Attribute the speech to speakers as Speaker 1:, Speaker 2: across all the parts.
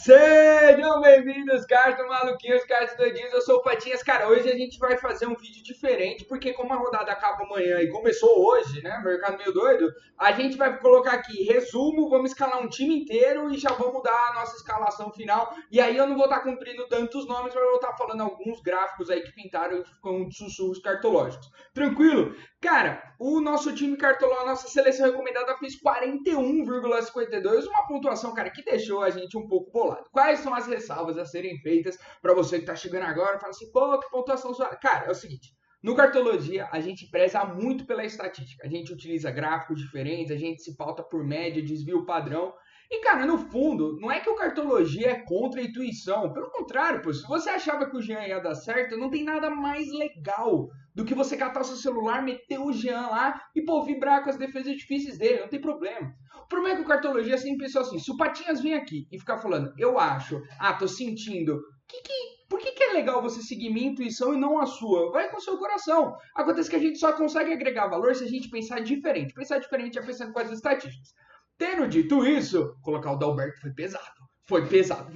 Speaker 1: Sejam bem-vindos, cartas maluquinhos, cartas doidinhos, eu sou o Patinhas. Cara, hoje a gente vai fazer um vídeo diferente, porque como a rodada acaba amanhã e começou hoje, né, mercado meio doido, a gente vai colocar aqui resumo, vamos escalar um time inteiro e já vamos dar a nossa escalação final. E aí eu não vou estar cumprindo tantos nomes, mas eu vou estar falando alguns gráficos aí que pintaram e ficam de sussurros cartológicos. Tranquilo? Cara, o nosso time cartolou, a nossa seleção recomendada fez 41,52, uma pontuação, cara, que deixou a gente um pouco bolado. Quais são as ressalvas a serem feitas para você que tá chegando agora e fala assim, pô, que pontuação sua. Cara, é o seguinte, no Cartologia, a gente preza muito pela estatística. A gente utiliza gráficos diferentes, a gente se pauta por média, desvio padrão. E, cara, no fundo, não é que o Cartologia é contra a intuição. Pelo contrário, pô, se você achava que o Jean ia dar certo, não tem nada mais legal do que você catar o seu celular, meter o Jean lá e, pô, vibrar com as defesas difíceis dele. Não tem problema. O problema é que o Cartologia sempre pensou assim, se o Patinhas vem aqui e ficar falando, eu acho, tô sentindo, por que é legal você seguir minha intuição e não a sua? Vai com o seu coração. Acontece que a gente só consegue agregar valor se a gente pensar diferente. Pensar diferente é pensando com as estatísticas. Tendo dito isso, colocar o Dalberto foi pesado. Foi pesado.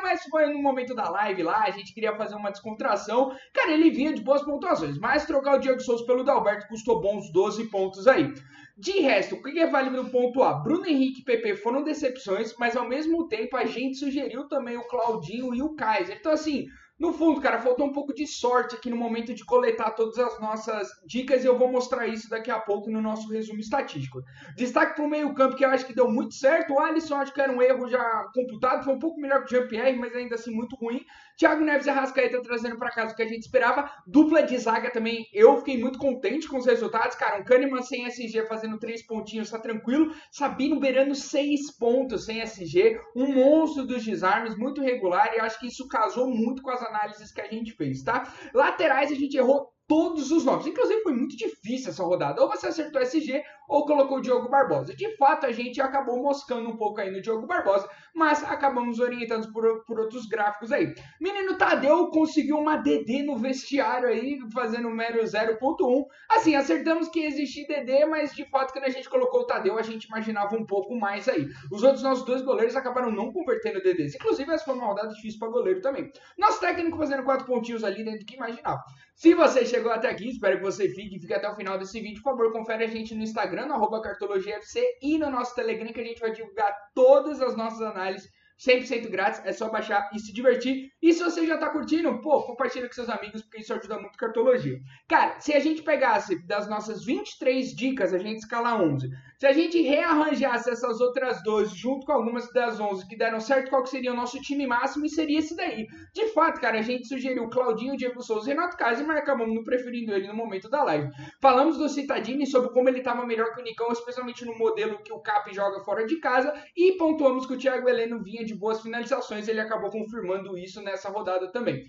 Speaker 1: Mas foi no momento da live lá, a gente queria fazer uma descontração. Cara, ele vinha de boas pontuações, mas trocar o Diego Souza pelo Dalberto custou bons 12 pontos aí. De resto, o que é válido pontuar? Bruno Henrique e PP foram decepções, mas ao mesmo tempo a gente sugeriu também o Claudinho e o Kaiser. Então, assim, no fundo, cara, faltou um pouco de sorte aqui no momento de coletar todas as nossas dicas e eu vou mostrar isso daqui a pouco no nosso resumo estatístico. Destaque para o meio-campo, que eu acho que deu muito certo. O Alisson, acho que era um erro já computado, foi um pouco melhor que o Jean-Pierre, mas ainda assim muito ruim. Thiago Neves e Arrascaeta trazendo para casa o que a gente esperava. Dupla de zaga também, eu fiquei muito contente com os resultados. Cara, um Kahneman sem SG fazendo 3 pontinhos, tá tranquilo. Sabino beirando 6 pontos sem SG. Um monstro dos desarmes, muito regular, e acho que isso casou muito com as análises que a gente fez, tá? Laterais a gente errou todos os nomes. Inclusive foi muito difícil essa rodada. Ou você acertou SG ou colocou o Diogo Barbosa. De fato, a gente acabou moscando um pouco aí no Diogo Barbosa, mas acabamos orientando por outros gráficos aí. Menino Tadeu conseguiu uma DD no vestiário aí, fazendo um mero 0.1. Assim, acertamos que existia DD, mas de fato, quando a gente colocou o Tadeu, a gente imaginava um pouco mais aí. Os outros nossos dois goleiros acabaram não convertendo DDs. Inclusive, essa foi uma rodada difícil para goleiro também. Nosso técnico fazendo 4 pontinhos ali dentro do que imaginava. Se você chegou até aqui, espero que você fique até o final desse vídeo. Por favor, confere a gente no Instagram, no @cartologiafc e no nosso Telegram, que a gente vai divulgar todas as nossas análises 100% grátis, é só baixar e se divertir. E se você já tá curtindo, pô, compartilha com seus amigos, porque isso ajuda muito a Cartologia. Cara, se a gente pegasse das nossas 23 dicas, a gente escala 11. Se a gente rearranjasse essas outras 12 junto com algumas das 11 que deram certo, qual que seria o nosso time máximo? E seria esse daí. De fato, cara, a gente sugeriu Claudinho, Diego Souza e Renato Kaiser, mas acabamos não preferindo ele no momento da live. Falamos do Citadini sobre como ele estava melhor que o Nicão, especialmente no modelo que o Cap joga fora de casa, e pontuamos que o Thiago Heleno vinha de boas finalizações, ele acabou confirmando isso nessa rodada também.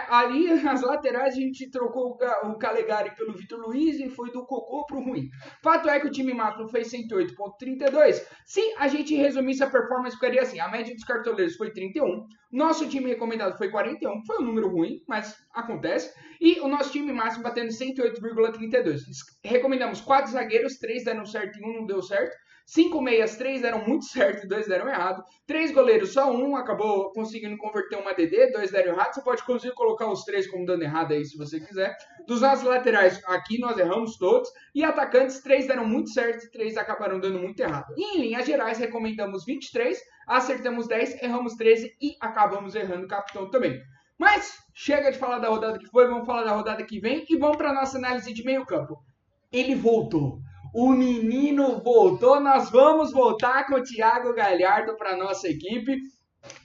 Speaker 1: Ali, as laterais, a gente trocou o Calegari pelo Vitor Luiz e foi do cocô pro ruim. Fato é que o time máximo fez 108,32. Se a gente resumisse a performance, ficaria assim, a média dos cartoleiros foi 31, nosso time recomendado foi 41, foi um número ruim, mas acontece, e o nosso time máximo batendo 108,32. Recomendamos 4 zagueiros, 3 deram certo e 1 não deu certo. 5 meias, 3 deram muito certo e 2 deram errado. 3 goleiros, só um acabou conseguindo converter uma DD, 2 deram errado. Você pode conseguir colocar os 3 como dando errado aí, se você quiser. Dos nossos laterais, aqui nós erramos todos. E atacantes, 3 deram muito certo e 3 acabaram dando muito errado. E em linhas gerais, recomendamos 23, acertamos 10, erramos 13 e acabamos errando o capitão também. Mas chega de falar da rodada que foi, vamos falar da rodada que vem e vamos para a nossa análise de meio campo. Ele voltou. O menino voltou, nós vamos voltar com o Thiago Galhardo para nossa equipe.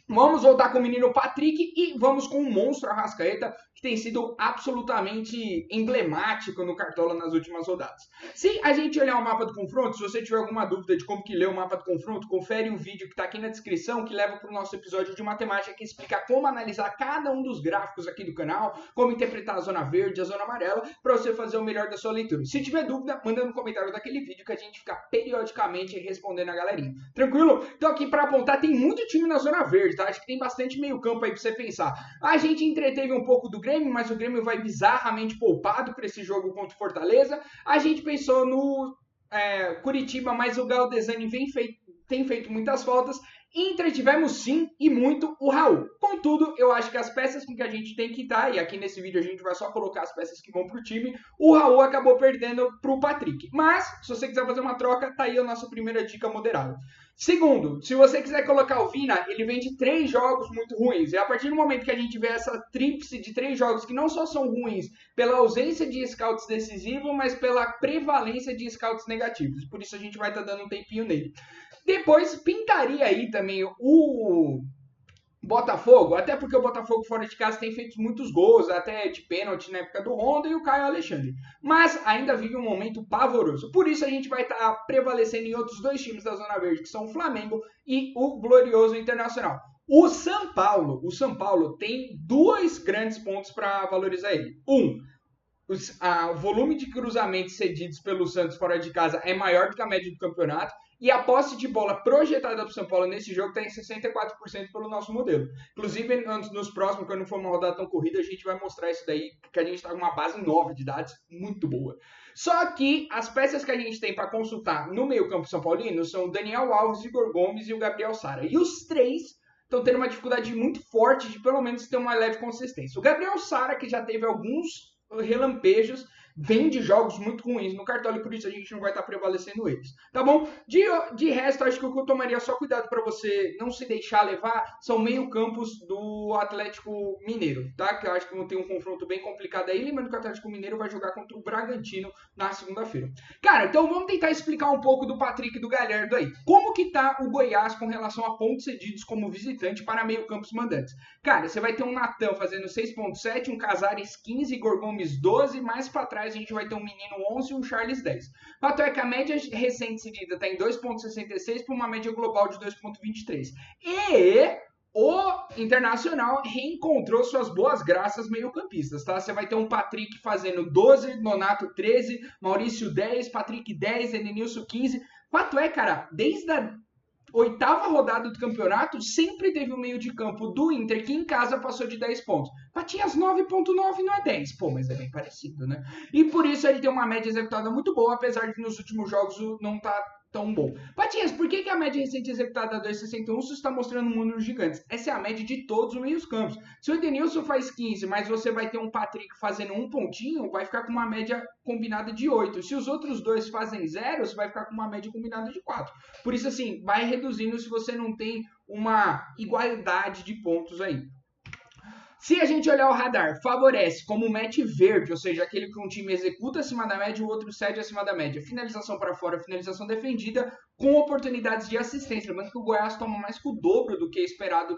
Speaker 1: Vamos voltar com o menino Patrick e vamos com o monstro Arrascaeta, que tem sido absolutamente emblemático no Cartola nas últimas rodadas. Se a gente olhar o mapa do confronto, se você tiver alguma dúvida de como que lê o mapa do confronto, confere o vídeo que está aqui na descrição, que leva para o nosso episódio de matemática, que explica como analisar cada um dos gráficos aqui do canal, como interpretar a zona verde, a zona amarela, para você fazer o melhor da sua leitura. Se tiver dúvida, manda no comentário daquele vídeo que a gente fica periodicamente respondendo a galerinha. Tranquilo? Então aqui para apontar, tem muito time na zona verde, tá? Acho que tem bastante meio campo aí para você pensar. A gente entreteve um pouco do Grêmio, mas o Grêmio vai bizarramente poupado para esse jogo contra o Fortaleza. A gente pensou no Curitiba, mas o Galdesani tem feito muitas faltas. Inter tivemos sim e muito o Raul. Contudo, eu acho que as peças com que a gente tem que estar, e aqui nesse vídeo a gente vai só colocar as peças que vão pro time, o Raul acabou perdendo pro Patrick. Mas, se você quiser fazer uma troca, tá aí a nossa primeira dica moderada. Segundo, se você quiser colocar o Vina, ele vem de 3 jogos muito ruins. E a partir do momento que a gente vê essa tríplice de 3 jogos que não só são ruins pela ausência de scouts decisivos, mas pela prevalência de scouts negativos. Por isso a gente vai estar dando um tempinho nele. Depois pintaria aí também o Botafogo, até porque o Botafogo fora de casa tem feito muitos gols, até de pênalti na época do Honda e o Caio Alexandre. Mas ainda vive um momento pavoroso. Por isso a gente vai estar prevalecendo em outros 2 times da Zona Verde, que são o Flamengo e o glorioso Internacional. O São Paulo tem 2 grandes pontos para valorizar ele. O volume de cruzamentos cedidos pelo Santos fora de casa é maior do que a média do campeonato. E a posse de bola projetada para o São Paulo nesse jogo está em 64% pelo nosso modelo. Inclusive, nos próximos, quando não for uma rodada tão corrida, a gente vai mostrar isso daí, porque a gente está com uma base nova de dados muito boa. Só que as peças que a gente tem para consultar no meio-campo São Paulino são o Daniel Alves, Igor Gomes e o Gabriel Sara. E os 3 estão tendo uma dificuldade muito forte de pelo menos ter uma leve consistência. O Gabriel Sara, que já teve alguns relampejos, vem de jogos muito ruins no Cartola e por isso a gente não vai estar prevalecendo eles, tá bom? De resto, acho que o que eu tomaria só cuidado para você não se deixar levar são meio campos do Atlético Mineiro, tá? Que eu acho que vão ter um confronto bem complicado aí, lembrando que o Atlético Mineiro vai jogar contra o Bragantino na segunda-feira. Cara, então vamos tentar explicar um pouco do Patrick e do Galhardo aí. Como que tá o Goiás com relação a pontos cedidos como visitante para meio campos mandantes? Cara, você vai ter um Natan fazendo 6.7, um Casares 15, Igor Gomes 12, mais para trás a gente vai ter um Menino 11 e um Charles 10. Fato é que a média recente cedida está em 2.66 para uma média global de 2.23. E o Internacional reencontrou suas boas graças meio-campistas, tá? Você vai ter um Patrick fazendo 12, Nonato 13, Maurício 10, Patrick 10, Edenilson 15. Fato é, cara, desde a 8ª rodada do campeonato, sempre teve o meio de campo do Inter, que em casa passou de 10 pontos. Patinhas 9.9 não é 10, pô, mas é bem parecido, né? E por isso ele tem uma média executada muito boa, apesar de nos últimos jogos não tá tão bom. Patinhas, por que a média recente executada é 2,61 se está mostrando um número gigante? Essa é a média de todos os meios campos. Se o Edenilson faz 15, mas você vai ter um Patrick fazendo um pontinho, vai ficar com uma média combinada de 8. Se os outros 2 fazem 0, você vai ficar com uma média combinada de 4. Por isso, assim, vai reduzindo se você não tem uma igualdade de pontos aí. Se a gente olhar o radar, favorece como match verde, ou seja, aquele que um time executa acima da média e o outro cede acima da média. Finalização para fora, finalização defendida, com oportunidades de assistência. Lembrando que o Goiás toma mais que o dobro do que é esperado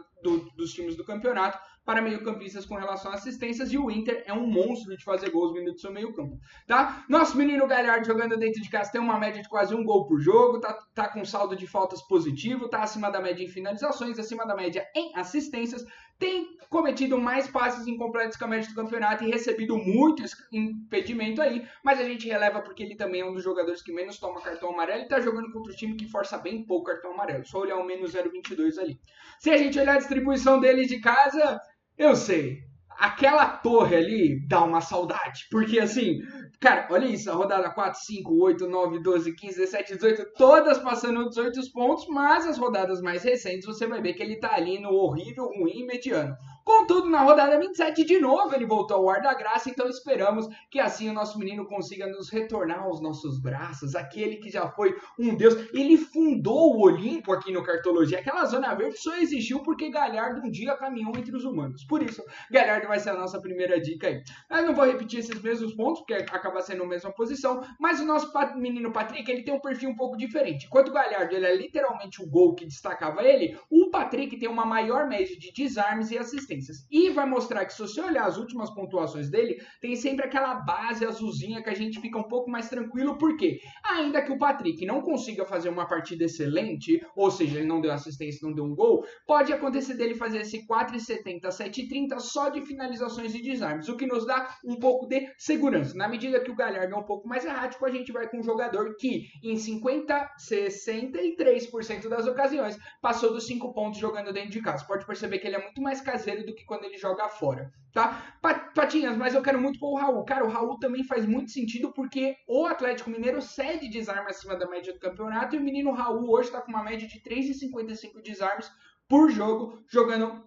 Speaker 1: dos times do campeonato para meio-campistas com relação a assistências, e o Inter é um monstro de fazer gols vindo do seu meio-campo, tá? Nosso menino Galhardo jogando dentro de casa tem uma média de quase 1 gol por jogo, tá com saldo de faltas positivo, tá acima da média em finalizações, acima da média em assistências, tem cometido mais passes incompletos que a média do campeonato e recebido muito impedimento aí, mas a gente releva porque ele também é um dos jogadores que menos toma cartão amarelo e tá jogando contra um time que força bem pouco cartão amarelo, só olhar o menos 0,22 ali. Se a gente olhar a distribuição dele de casa, eu sei, aquela torre ali dá uma saudade, porque assim, cara, olha isso, a rodada 4, 5, 8, 9, 12, 15, 17, 18, todas passando 18 pontos, mas as rodadas mais recentes você vai ver que ele tá ali no horrível, ruim, mediano. Contudo, na rodada 27, de novo, ele voltou ao ar da graça, então esperamos que assim o nosso menino consiga nos retornar aos nossos braços, aquele que já foi um deus. Ele fundou o Olimpo aqui no Cartologia. Aquela zona verde só existiu porque Galhardo um dia caminhou entre os humanos. Por isso, Galhardo vai ser a nossa primeira dica aí. Eu não vou repetir esses mesmos pontos, porque acaba sendo a mesma posição, mas o nosso menino Patrick, ele tem um perfil um pouco diferente. Enquanto o Galhardo, ele é literalmente o gol que destacava ele, o Patrick tem uma maior média de desarmes e assistências. E vai mostrar que se você olhar as últimas pontuações dele, tem sempre aquela base azulzinha que a gente fica um pouco mais tranquilo, porque ainda que o Patrick não consiga fazer uma partida excelente, ou seja, ele não deu assistência, não deu um gol, pode acontecer dele fazer esse 4,70, 7,30 só de finalizações e desarmes, o que nos dá um pouco de segurança. Na medida que o Galhardo é um pouco mais errático, a gente vai com um jogador que em 63% das ocasiões passou dos 5 pontos jogando dentro de casa. Pode perceber que ele é muito mais caseiro dele do que quando ele joga fora, tá? Patinhas, mas eu quero muito pôr o Raul. Cara, o Raul também faz muito sentido porque o Atlético Mineiro cede desarme acima da média do campeonato e o menino Raul hoje tá com uma média de 3,55 desarmes por jogo, jogando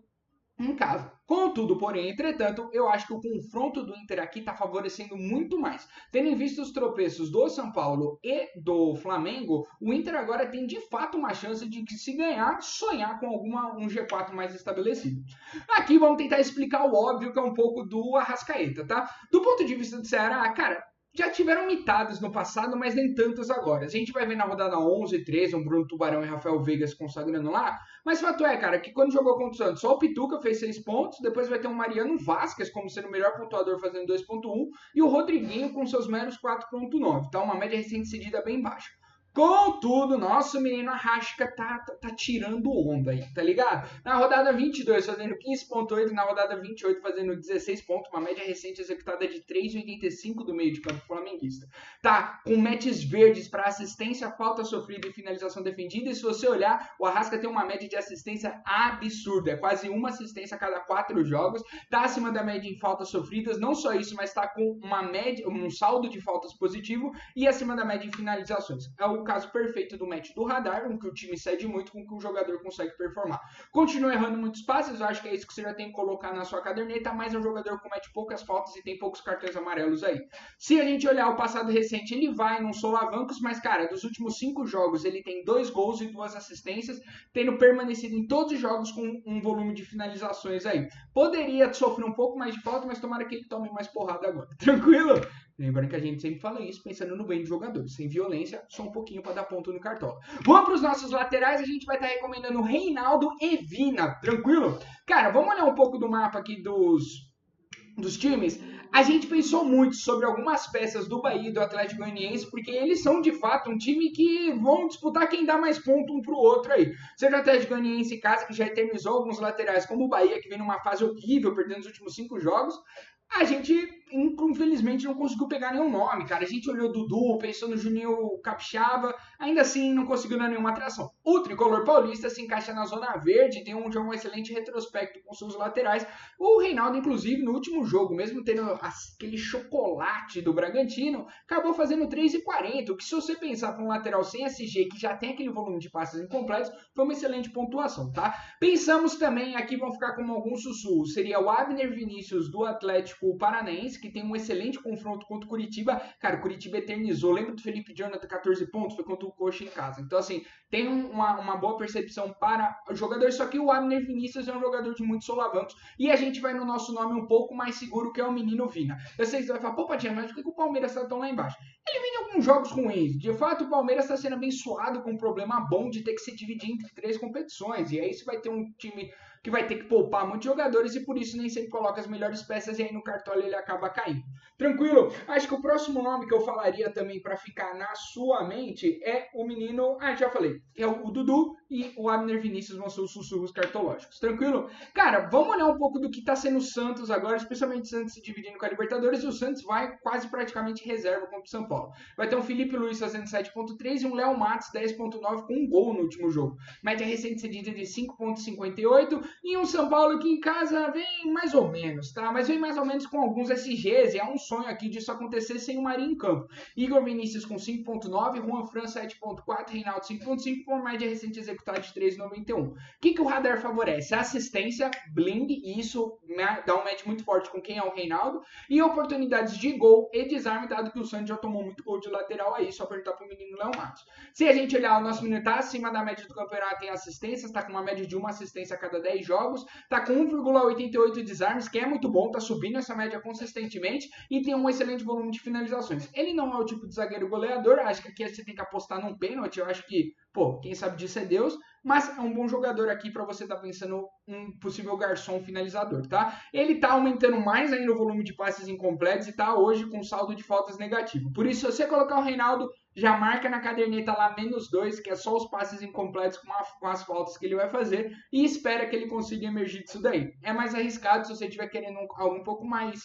Speaker 1: em casa. Contudo, porém, entretanto, eu acho que o confronto do Inter aqui está favorecendo muito mais. Tendo em vista os tropeços do São Paulo e do Flamengo, o Inter agora tem de fato uma chance de, se ganhar, sonhar com um G4 mais estabelecido. Aqui vamos tentar explicar o óbvio, que é um pouco do Arrascaeta, tá? Do ponto de vista do Ceará, cara, já tiveram mitadas no passado, mas nem tantos agora. A gente vai ver na rodada 11 e 13, um Bruno Tubarão e Rafael Veiga se consagrando lá, mas fato é, cara, que quando jogou contra o Santos, só o Pituca fez 6 pontos, depois vai ter um Mariano Vasquez como sendo o melhor pontuador fazendo 2,1 e o Rodriguinho com seus meros 4,9, tá? Uma média recente cedida bem baixa. Contudo, nosso menino Arrasca tá tirando onda aí, tá ligado? Na rodada 22 fazendo 15,8, na rodada 28 fazendo 16 pontos, uma média recente executada de 3,85 do meio de campo flamenguista. Tá com matches verdes para assistência, falta sofrida e finalização defendida, e se você olhar, o Arrasca tem uma média de assistência absurda, é quase uma assistência a cada 4 jogos, tá acima da média em faltas sofridas, não só isso, mas tá com uma média, um saldo de faltas positivo e acima da média em finalizações. É o caso perfeito do match do radar, em que o time cede muito com que o jogador consegue performar. Continua errando muitos passes, eu acho que é isso que você já tem que colocar na sua caderneta, mas é um jogador que comete poucas faltas e tem poucos cartões amarelos aí. Se a gente olhar o passado recente, ele vai num solavancos, mas cara, dos últimos 5 jogos ele tem 2 gols e 2 assistências, tendo permanecido em todos os jogos com um volume de finalizações aí. Poderia sofrer um pouco mais de falta, mas tomara que ele tome mais porrada agora. Tranquilo? Lembrando que a gente sempre fala isso pensando no bem do jogador. Sem violência, só um pouquinho para dar ponto no cartola. Vamos para os nossos laterais. A gente vai estar recomendando Reinaldo e Vina. Tranquilo? Cara, vamos olhar um pouco do mapa aqui dos times. A gente pensou muito sobre algumas peças do Bahia e do Atlético Goianiense, porque eles são de fato um time que vão disputar quem dá mais ponto um pro outro aí. Seja o Atlético Goianiense em casa, que já eternizou alguns laterais, como o Bahia, que vem numa fase horrível, perdendo os últimos 5 jogos. A gente, infelizmente, não conseguiu pegar nenhum nome, cara. A gente olhou Dudu, pensou no Juninho Capixaba, ainda assim não conseguiu dar nenhuma atração. O Tricolor Paulista se encaixa na Zona Verde, tem um excelente retrospecto com seus laterais. O Reinaldo, inclusive, no último jogo, mesmo tendo aquele chocolate do Bragantino, acabou fazendo 3,40, o que se você pensar para um lateral sem SG, que já tem aquele volume de passes incompletos, foi uma excelente pontuação, tá? Pensamos também, aqui vão ficar como alguns sussurros, seria o Abner Vinícius do Atlético Paranaense, que tem um excelente confronto contra o Curitiba. Cara, o Curitiba eternizou. Lembra do Felipe Jonathan, 14 pontos? Foi contra o Coxa em casa. Então, assim, tem uma boa percepção para o jogador, só que o Abner Vinícius é um jogador de muitos solavancos. E a gente vai no nosso nome um pouco mais seguro, que é o menino Vina. Eu sei que você vai falar, pô, Patinha, mas por que o Palmeiras está tão lá embaixo? Ele vem de alguns jogos ruins. De fato, o Palmeiras está sendo abençoado com um problema bom de ter que se dividir entre 3 competições. E aí você vai ter um time que vai ter que poupar muitos jogadores e por isso nem sempre coloca as melhores peças e aí no cartola ele acaba caindo. Tranquilo? Acho que o próximo nome que eu falaria também para ficar na sua mente é o menino, já falei, é o Dudu e o Abner Vinícius vão ser os sussurros cartológicos. Tranquilo? Cara, vamos olhar um pouco do que está sendo o Santos agora, especialmente o Santos se dividindo com a Libertadores e o Santos vai quase praticamente reserva contra o São Paulo. Vai ter um Felipe Luiz fazendo 7,3 e um Léo Matos 10,9 com um gol no último jogo. Média recente cedida de 5,58 e um São Paulo que em casa vem mais ou menos, tá? Mas vem mais ou menos com alguns SGs e é um sonho aqui disso acontecer sem o Marinho em campo. Igor Vinícius com 5,9, Juan Fran 7,4, Reinaldo 5,5 com média recente executada de 3,91. O que o radar favorece? Assistência, bling, e isso dá um match muito forte com quem é o Reinaldo, e oportunidades de gol e desarme, dado que o Santos já tomou muito gol de lateral aí, só perguntar pro menino Léo Matos. Se a gente olhar, o nosso menino tá acima da média do campeonato em assistências, tá com uma média de uma assistência a cada 10 jogos, tá com 1,88 desarmes, que é muito bom, tá subindo essa média consistentemente e tem um excelente volume de finalizações. Ele não é o tipo de zagueiro goleador, acho que aqui você tem que apostar num pênalti, eu acho que, pô, quem sabe disso é Deus, mas é um bom jogador aqui para você estar pensando um possível garçom finalizador, tá? Ele tá aumentando mais ainda o volume de passes incompletos e tá hoje com saldo de faltas negativo. Por isso, se você colocar o Reinaldo, já marca na caderneta lá -2, que é só os passes incompletos com as faltas que ele vai fazer e espera que ele consiga emergir disso daí. É mais arriscado se você estiver querendo algo um pouco mais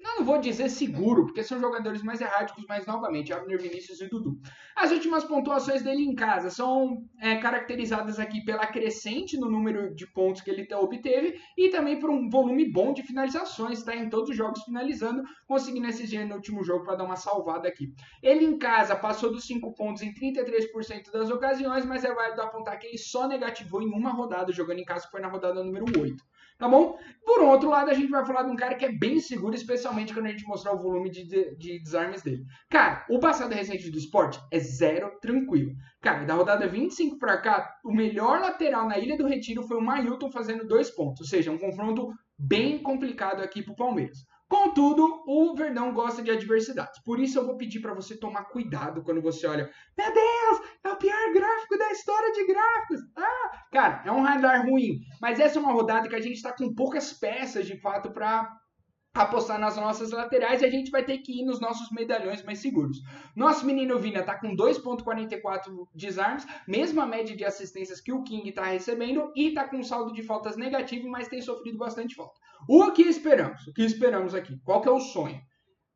Speaker 1: não vou dizer seguro, porque são jogadores mais erráticos, mas novamente, Abner, Vinícius e Dudu. As últimas pontuações dele em casa são caracterizadas aqui pela crescente no número de pontos que ele obteve e também por um volume bom de finalizações, está em todos os jogos finalizando, conseguindo SG no último jogo para dar uma salvada aqui. Ele em casa passou dos 5 pontos em 33% das ocasiões, mas é válido apontar que ele só negativou em uma rodada jogando em casa, que foi na rodada número 8. Tá bom? Por outro lado, a gente vai falar de um cara que é bem seguro, especialmente quando a gente mostrar o volume de desarmes dele. Cara, o passado recente do esporte é zero tranquilo. Cara, da rodada 25 pra cá, o melhor lateral na Ilha do Retiro foi o Mailton fazendo 2 pontos. Ou seja, um confronto bem complicado aqui pro Palmeiras. Contudo, o Verdão gosta de adversidades. Por isso eu vou pedir para você tomar cuidado quando você olha. Meu Deus, é o pior gráfico da história de gráficos. Cara, é um radar ruim. Mas essa é uma rodada que a gente está com poucas peças, de fato, para apostar nas nossas laterais e a gente vai ter que ir nos nossos medalhões mais seguros. Nosso menino Vina tá com 2.44 desarmes, mesma média de assistências que o King tá recebendo e tá com um saldo de faltas negativo, mas tem sofrido bastante falta. O que esperamos? O que esperamos aqui? Qual que é o sonho?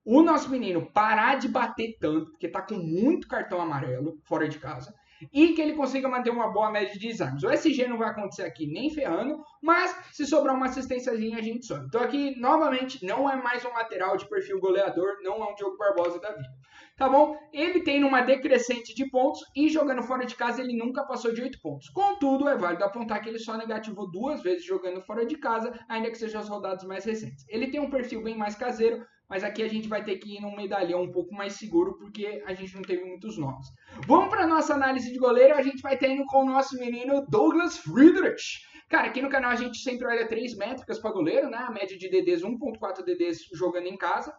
Speaker 1: O nosso menino parar de bater tanto, porque tá com muito cartão amarelo fora de casa, e que ele consiga manter uma boa média de desarmes. O SG não vai acontecer aqui nem ferrando, mas se sobrar uma assistênciazinha a gente sobe. Então aqui, novamente, não é mais um lateral de perfil goleador, não é um Diogo Barbosa da vida. Tá bom? Ele tem uma decrescente de pontos e jogando fora de casa ele nunca passou de 8 pontos. Contudo, é válido apontar que ele só negativou 2 vezes jogando fora de casa, ainda que sejam as rodadas mais recentes. Ele tem um perfil bem mais caseiro, mas aqui a gente vai ter que ir num medalhão um pouco mais seguro, porque a gente não teve muitos nomes. Vamos para nossa análise de goleiro, a gente vai ter indo com o nosso menino Douglas Friedrich. Cara, aqui no canal a gente sempre olha 3 métricas para goleiro, né? A média de DDs, 1.4 DDs jogando em casa,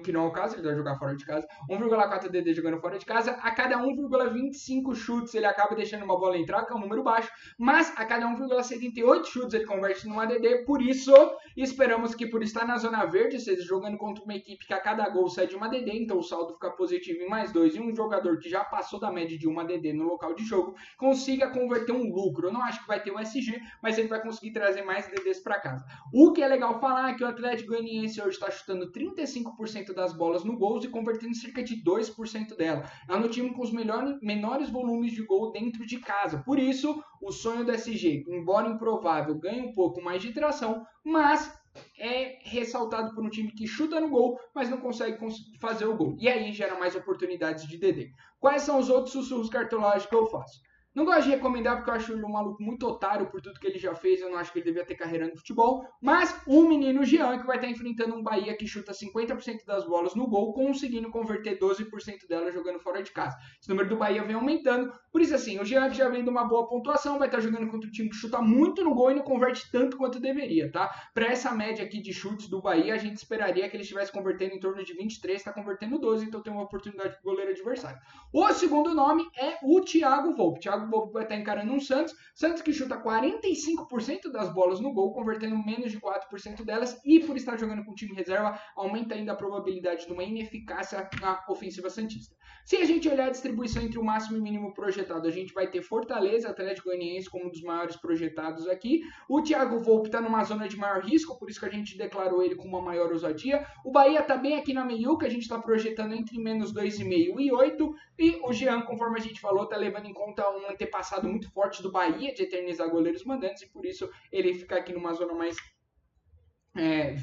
Speaker 1: que não é o caso, ele vai jogar fora de casa, 1,4 DD jogando fora de casa, a cada 1,25 chutes ele acaba deixando uma bola entrar, que é um número baixo, mas a cada 1,78 chutes ele converte numa DD, por isso esperamos que por estar na zona verde, ou seja, jogando contra uma equipe que a cada gol cede uma DD, então o saldo fica positivo em mais 2, e um jogador que já passou da média de uma DD no local de jogo, consiga converter um lucro. Eu não acho que vai ter o SG, mas ele vai conseguir trazer mais DDs para casa. O que é legal falar é que o Atlético Goianiense hoje está chutando 35% das bolas no gol e convertendo cerca de 2% dela. É um time com os menores volumes de gol dentro de casa. Por isso, o sonho do SG, embora improvável, ganha um pouco mais de tração, mas é ressaltado por um time que chuta no gol, mas não consegue fazer o gol. E aí gera mais oportunidades de DD. Quais são os outros sussurros cartológicos que eu faço? Não gosto de recomendar porque eu acho ele um maluco muito otário por tudo que ele já fez. Eu não acho que ele devia ter carreira no futebol. Mas o menino Jean, que vai estar enfrentando um Bahia que chuta 50% das bolas no gol, conseguindo converter 12% delas jogando fora de casa. Esse número do Bahia vem aumentando. Por isso, assim, o Jean, que já vem de uma boa pontuação, vai estar jogando contra um time que chuta muito no gol e não converte tanto quanto deveria, tá? Para essa média aqui de chutes do Bahia, a gente esperaria que ele estivesse convertendo em torno de 23, está convertendo 12, então tem uma oportunidade para o goleiro adversário. O segundo nome é o Thiago Volpe. Thiago Volpe vai estar encarando um Santos que chuta 45% das bolas no gol, convertendo menos de 4% delas, e por estar jogando com o time reserva, aumenta ainda a probabilidade de uma ineficácia na ofensiva santista. Se a gente olhar a distribuição entre o máximo e o mínimo projetado, a gente vai ter Fortaleza, Atlético Goianiense como um dos maiores projetados aqui. O Thiago Volpe está numa zona de maior risco, por isso que a gente declarou ele com uma maior ousadia. O Bahia está bem aqui na meiuca, a gente está projetando entre menos 2,5 e 8. E o Jean, conforme a gente falou, está levando em conta um antepassado muito forte do Bahia de eternizar goleiros mandantes, e por isso ele fica aqui numa zona mais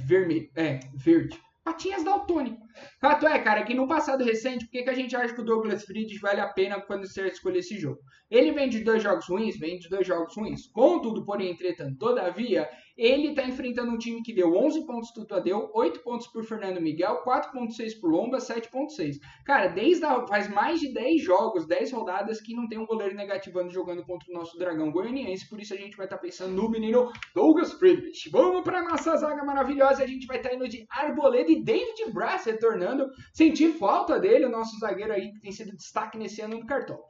Speaker 1: verde. Patinhas daltônico. Fato é, cara, que no passado recente, por que a gente acha que o Douglas Friedrich vale a pena quando você escolher esse jogo? Ele vem de 2 jogos ruins? Vem de 2 jogos ruins. Contudo, porém, entretanto, todavia, ele está enfrentando um time que deu 11 pontos pro Tadeu, 8 pontos por Fernando Miguel, 4,6 por Lomba, 7,6. Cara, faz mais de 10 jogos, 10 rodadas que não tem um goleiro negativando jogando contra o nosso Dragão Goianiense, por isso a gente vai estar pensando no menino Douglas Friedrich. Vamos para nossa zaga maravilhosa, a gente vai estar indo de Arboleda e David Braz retornando. Senti falta dele, o nosso zagueiro aí que tem sido destaque nesse ano no Cartola.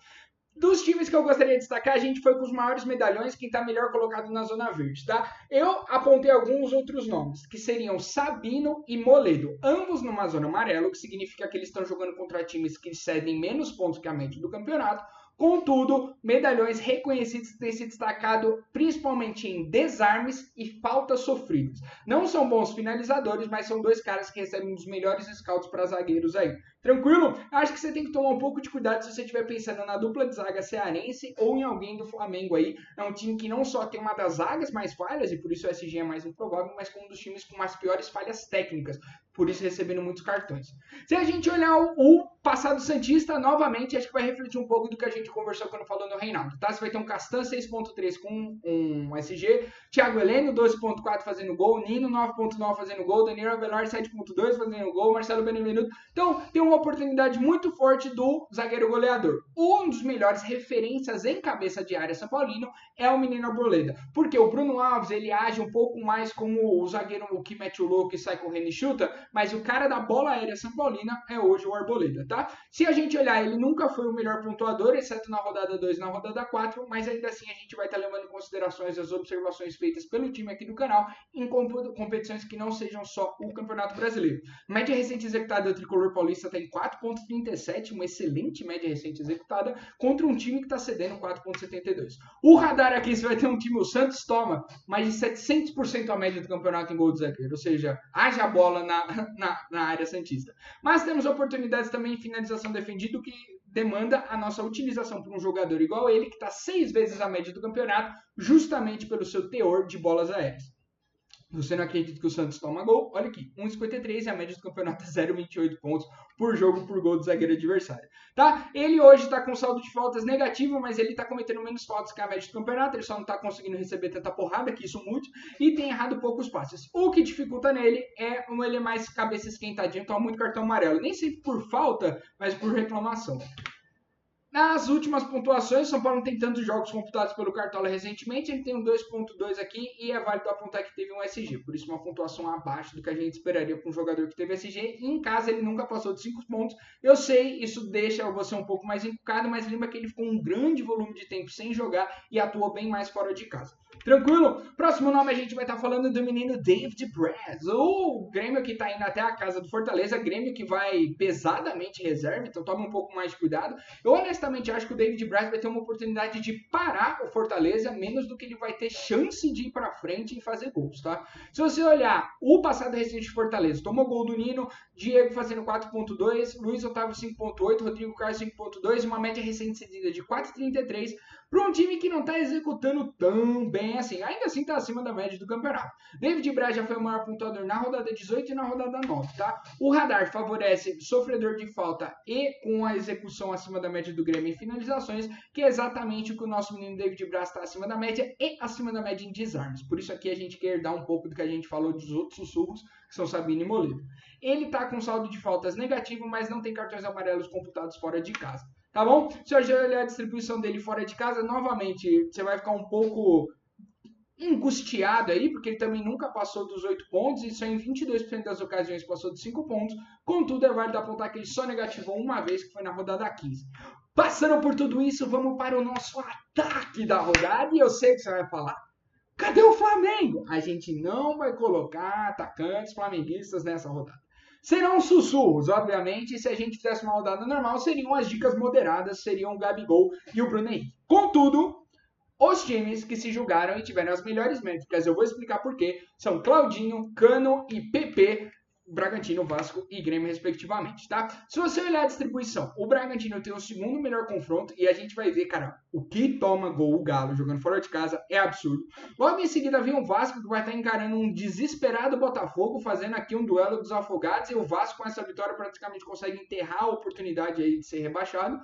Speaker 1: Dos times que eu gostaria de destacar, a gente foi com os maiores medalhões, quem está melhor colocado na Zona Verde, tá? Eu apontei alguns outros nomes, que seriam Sabino e Moledo, ambos numa zona amarela, o que significa que eles estão jogando contra times que cedem menos pontos que a média do campeonato. Contudo, medalhões reconhecidos têm se destacado principalmente em desarmes e faltas sofridas. Não são bons finalizadores, mas são dois caras que recebem os melhores scouts para zagueiros aí. Tranquilo? Acho que você tem que tomar um pouco de cuidado se você estiver pensando na dupla de zaga cearense ou em alguém do Flamengo aí. É um time que não só tem uma das zagas mais falhas, e por isso o SG é mais improvável, mas com um dos times com as piores falhas técnicas, por isso recebendo muitos cartões. Se a gente olhar o passado santista, novamente, acho que vai refletir um pouco do que a gente conversou quando falou no Reinaldo, tá? Você vai ter um Castan 6.3 com um SG, Thiago Heleno 12.4 fazendo gol, Nino 9.9 fazendo gol, Daniel Avelar 7.2 fazendo gol, Marcelo Benevenuto. Então, tem uma oportunidade muito forte do zagueiro goleador. Um dos melhores referências em cabeça de área São Paulino é o menino Arboleda, porque o Bruno Alves, ele age um pouco mais como o zagueiro que mete o louco e sai correndo e chuta, mas o cara da bola aérea São Paulina é hoje o Arboleda, tá? Se a gente olhar, ele nunca foi o melhor pontuador, exceto na rodada 2 e na rodada 4, mas ainda assim a gente vai estar levando em considerações as observações feitas pelo time aqui do canal em competições que não sejam só o Campeonato Brasileiro. Média recente executada do Tricolor Paulista está em 4.37, uma excelente média recente executada, contra um time que está cedendo 4.72. O radar aqui, você vai ter um time, o Santos toma mais de 700% a média do campeonato em gol de zagueiro, ou seja, haja bola na área santista. Mas temos oportunidades também em finalização defendida, que demanda a nossa utilização por um jogador igual ele, que está 6 vezes a média do campeonato, justamente pelo seu teor de bolas aéreas. Você não acredita que o Santos toma gol? Olha aqui, 1,53 e a média do campeonato é 0,28 pontos por jogo por gol do zagueiro adversário. Tá? Ele hoje está com saldo de faltas negativo, mas ele está cometendo menos faltas que a média do campeonato, ele só não está conseguindo receber tanta porrada, que isso muito, e tem errado poucos passes. O que dificulta nele é ele é mais cabeça esquentadinho, toma muito cartão amarelo. Nem sempre por falta, mas por reclamação. Nas últimas pontuações, São Paulo não tem tantos jogos computados pelo Cartola recentemente, ele tem um 2.2 aqui e é válido apontar que teve um SG, por isso uma pontuação abaixo do que a gente esperaria para um jogador que teve SG, e em casa ele nunca passou de 5 pontos. Eu sei, isso deixa você um pouco mais encucado, mas lembra que ele ficou um grande volume de tempo sem jogar e atuou bem mais fora de casa. Tranquilo? Próximo nome a gente vai estar falando do menino David Braz, o Grêmio que está indo até a casa do Fortaleza, Grêmio que vai pesadamente reserva, então tome um pouco mais de cuidado. Eu honestamente acho que o David Braz vai ter uma oportunidade de parar o Fortaleza, menos do que ele vai ter chance de ir para frente e fazer gols, tá? Se você olhar o passado recente de Fortaleza, tomou gol do Nino, Diego fazendo 4.2, Luiz Otávio 5.8, Rodrigo Carlos 5.2, uma média recente cedida de 4.33, para um time que não está executando tão bem assim. Ainda assim está acima da média do campeonato. David Braz já foi o maior pontuador na rodada 18 e na rodada 9, tá? O radar favorece sofredor de falta e com a execução acima da média do Grêmio em finalizações, que é exatamente o que o nosso menino David Braz está acima da média e acima da média em desarmes. Por isso aqui a gente quer dar um pouco do que a gente falou dos outros sussurros, que são Sabino e Moledo. Ele está com saldo de faltas negativo, mas não tem cartões amarelos computados fora de casa. Tá bom? Se você olhar a distribuição dele fora de casa, novamente, você vai ficar um pouco angustiado aí, porque ele também nunca passou dos 8 pontos, e só em 22% das ocasiões passou dos 5 pontos. Contudo, é válido apontar que ele só negativou uma vez, que foi na rodada 15. Passando por tudo isso, vamos para o nosso ataque da rodada, e eu sei que você vai falar: cadê o Flamengo? A gente não vai colocar atacantes flamenguistas nessa rodada. Serão sussurros, obviamente, e se a gente fizesse uma rodada normal, seriam as dicas moderadas, seriam o Gabigol e o Bruno Henrique. Contudo, os times que se julgaram e tiveram as melhores métricas, eu vou explicar por quê, são Claudinho, Cano e PP, Bragantino, Vasco e Grêmio, respectivamente, tá? Se você olhar a distribuição, o Bragantino tem o segundo melhor confronto e a gente vai ver, cara, o que toma gol o Galo jogando fora de casa é absurdo. Logo em seguida vem o Vasco, que vai estar encarando um desesperado Botafogo, fazendo aqui um duelo dos afogados, e o Vasco com essa vitória praticamente consegue enterrar a oportunidade aí de ser rebaixado.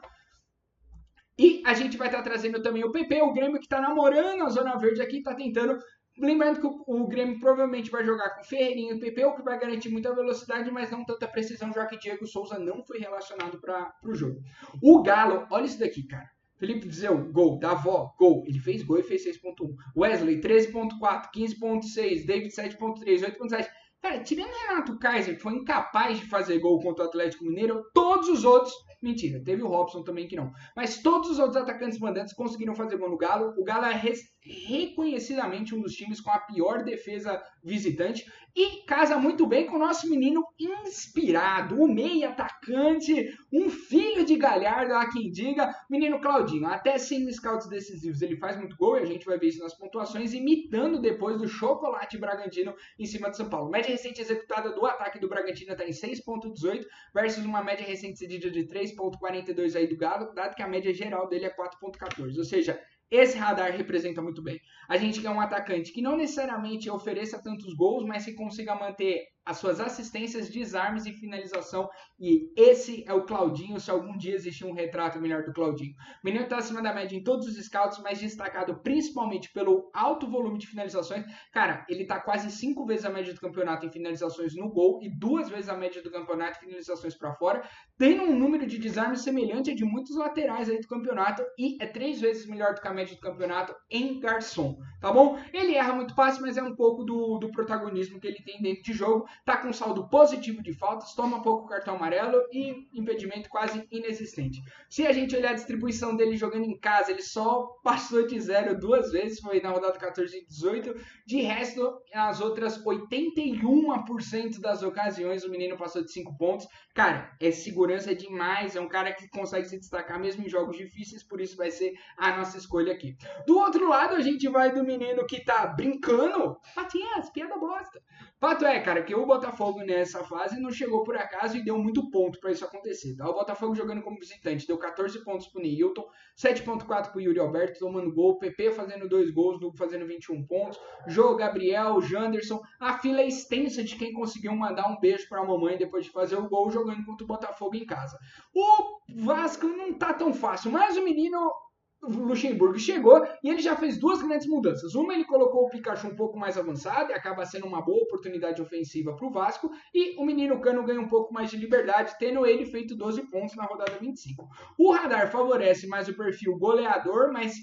Speaker 1: E a gente vai estar trazendo também o PP, o Grêmio que está namorando a Zona Verde aqui, está tentando. Lembrando que o Grêmio provavelmente vai jogar com Ferreirinho e PP, o que vai garantir muita velocidade, mas não tanta precisão, já que Diego Souza não foi relacionado para o jogo. O Galo, olha isso daqui, cara. Felipe Viseu, gol. Davó, gol. Ele fez gol e fez 6.1. Wesley, 13.4, 15.6. David, 7.3, 8.7. Cara, tirando Renato Kaiser, que foi incapaz de fazer gol contra o Atlético Mineiro, todos os outros Mentira, teve o Robson também que não. Mas todos os outros atacantes mandantes conseguiram fazer gol no Galo. O Galo é reconhecidamente um dos times com a pior defesa visitante e casa muito bem com o nosso menino inspirado, o meia atacante, um filho de Galhardo, há quem diga, menino Claudinho. Até sem scouts decisivos ele faz muito gol e a gente vai ver isso nas pontuações, imitando depois do Chocolate Bragantino em cima de São Paulo. Média recente executada do ataque do Bragantino está em 6,18 versus uma média recente cedida de 3,42 aí do Galo, dado que a média geral dele é 4,14. Ou seja, esse radar representa muito bem. A gente quer um atacante que não necessariamente ofereça tantos gols, mas que consiga manter as suas assistências, desarmes e finalização. E esse é o Claudinho, se algum dia existir um retrato melhor do Claudinho. O menino está acima da média em todos os scouts, mas destacado principalmente pelo alto volume de finalizações. Cara, ele está quase 5 vezes a média do campeonato em finalizações no gol e 2 vezes a média do campeonato em finalizações para fora, tendo um número de desarmes semelhante a de muitos laterais aí do campeonato e é 3 vezes melhor do que a média do campeonato em garçom, tá bom? Ele erra muito passe, mas é um pouco do protagonismo que ele tem dentro de jogo. Tá com saldo positivo de faltas, toma pouco cartão amarelo e impedimento quase inexistente. Se a gente olhar a distribuição dele jogando em casa, ele só passou de 0 2 vezes, foi na rodada 14 e 18. De resto, nas outras 81% das ocasiões, o menino passou de 5 pontos. Cara, é segurança demais, é um cara que consegue se destacar mesmo em jogos difíceis, por isso vai ser a nossa escolha aqui. Do outro lado, a gente vai do menino que tá brincando. Patinhas, piada bosta. Fato é, cara, que o Botafogo nessa fase não chegou por acaso e deu muito ponto pra isso acontecer, tá? O Botafogo jogando como visitante deu 14 pontos pro Neilton, 7,4 pro Yuri Alberto tomando gol, o PP fazendo 2 gols, Duco fazendo 21 pontos, Jô, Gabriel, Janderson, a fila é extensa de quem conseguiu mandar um beijo pra mamãe depois de fazer o gol jogando contra o Botafogo em casa. O Vasco não tá tão fácil, mas o menino Luxemburgo chegou e ele já fez 2 grandes mudanças. Uma, ele colocou o Pikachu um pouco mais avançado e acaba sendo uma boa oportunidade ofensiva para o Vasco. E o menino Cano ganha um pouco mais de liberdade, tendo ele feito 12 pontos na rodada 25. O radar favorece mais o perfil goleador, mas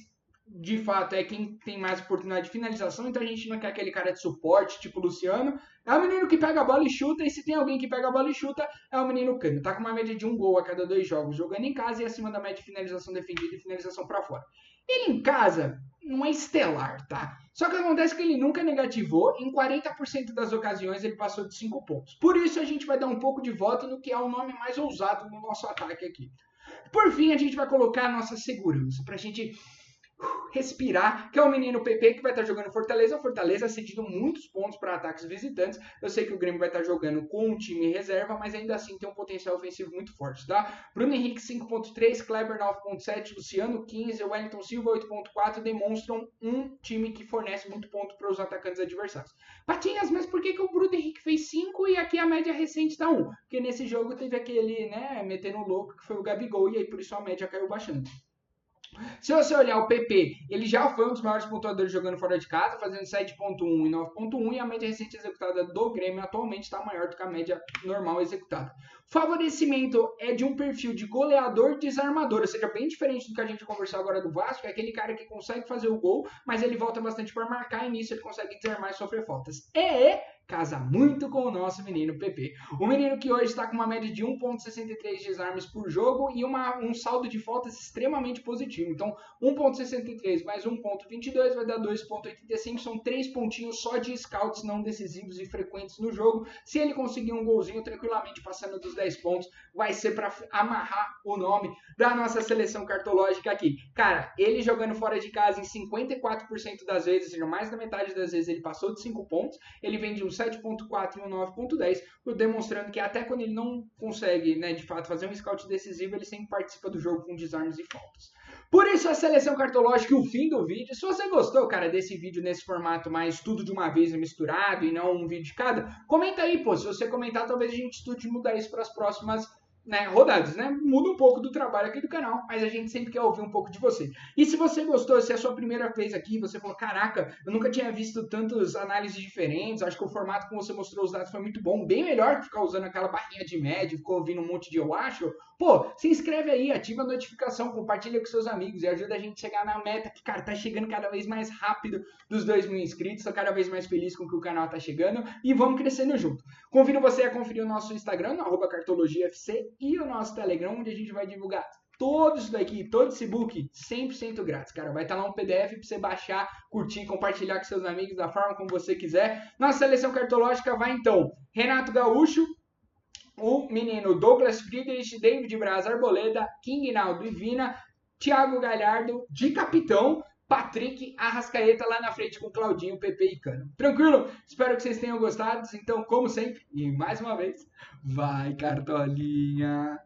Speaker 1: de fato é quem tem mais oportunidade de finalização, então a gente não quer aquele cara de suporte, tipo o Luciano. É o menino que pega a bola e chuta, e se tem alguém que pega a bola e chuta, é o menino Cano. Tá com uma média de 1 gol a cada 2 jogos, jogando em casa e acima da média de finalização defendida e finalização para fora. Ele em casa não é estelar, tá? Só que acontece que ele nunca negativou, em 40% das ocasiões ele passou de 5 pontos. Por isso a gente vai dar um pouco de voto no que é o nome mais ousado no nosso ataque aqui. Por fim, a gente vai colocar a nossa segurança, pra gente respirar, que é o menino PP que vai estar jogando Fortaleza. O Fortaleza cedido muitos pontos para ataques visitantes. Eu sei que o Grêmio vai estar jogando com um time reserva, mas ainda assim tem um potencial ofensivo muito forte, tá? Bruno Henrique 5.3, Kleber 9.7, Luciano 15, Wellington Silva 8.4 demonstram um time que fornece muito ponto para os atacantes adversários. Patinhas, mas por que o Bruno Henrique fez 5 e aqui a média recente tá 1? Porque nesse jogo teve aquele, né, metendo louco que foi o Gabigol e aí por isso a média caiu bastante. Se você olhar o PP, ele já foi um dos maiores pontuadores jogando fora de casa, fazendo 7.1 e 9.1, e a média recente executada do Grêmio atualmente está maior do que a média normal executada. Favorecimento é de um perfil de goleador desarmador, ou seja, bem diferente do que a gente conversou agora do Vasco, é aquele cara que consegue fazer o gol, mas ele volta bastante para marcar e nisso ele consegue desarmar e sofrer faltas. Casa muito com o nosso menino PP. O menino que hoje está com uma média de 1.63 desarmes por jogo e um saldo de faltas extremamente positivo. Então, 1.63 mais 1.22 vai dar 2.85. São 3 pontinhos só de scouts não decisivos e frequentes no jogo. Se ele conseguir um golzinho tranquilamente passando dos 10 pontos, vai ser para amarrar o nome da nossa seleção cartológica aqui. Cara, ele jogando fora de casa em 54% das vezes, ou seja, mais da metade das vezes ele passou de 5 pontos. Ele vem de um 7.4 e um 9.10, demonstrando que até quando ele não consegue, né, de fato, fazer um scout decisivo, ele sempre participa do jogo com desarmes e faltas. Por isso a seleção cartológica e o fim do vídeo. Se você gostou, cara, desse vídeo nesse formato mais tudo de uma vez misturado e não um vídeo de cada, comenta aí, pô. Se você comentar, talvez a gente estude mudar isso para as próximas rodadas, né? Muda um pouco do trabalho aqui do canal, mas a gente sempre quer ouvir um pouco de você. E se você gostou, se é a sua primeira vez aqui, você falou, caraca, eu nunca tinha visto tantas análises diferentes, acho que o formato que você mostrou os dados foi muito bom, bem melhor que ficar usando aquela barrinha de média, ficou ouvindo um monte de eu acho, pô, se inscreve aí, ativa a notificação, compartilha com seus amigos e ajuda a gente a chegar na meta que, cara, tá chegando cada vez mais rápido dos 2.000 inscritos, tô cada vez mais feliz com que o canal tá chegando e vamos crescendo junto. Convido você a conferir o nosso Instagram, no @cartologiafc, e o nosso Telegram, onde a gente vai divulgar todo isso daqui, todo esse book, 100% grátis, cara. Vai estar lá um PDF para você baixar, curtir, compartilhar com seus amigos da forma como você quiser. Nossa seleção cartológica vai então Renato Gaúcho, o menino Douglas Friedrich, David Braz Arboleda, King Naldo e Vina, Thiago Galhardo de capitão, Patrick Arrascaeta lá na frente com Claudinho, Pepe e Cano. Tranquilo? Espero que vocês tenham gostado. Então, como sempre, e mais uma vez, vai Cartolinha!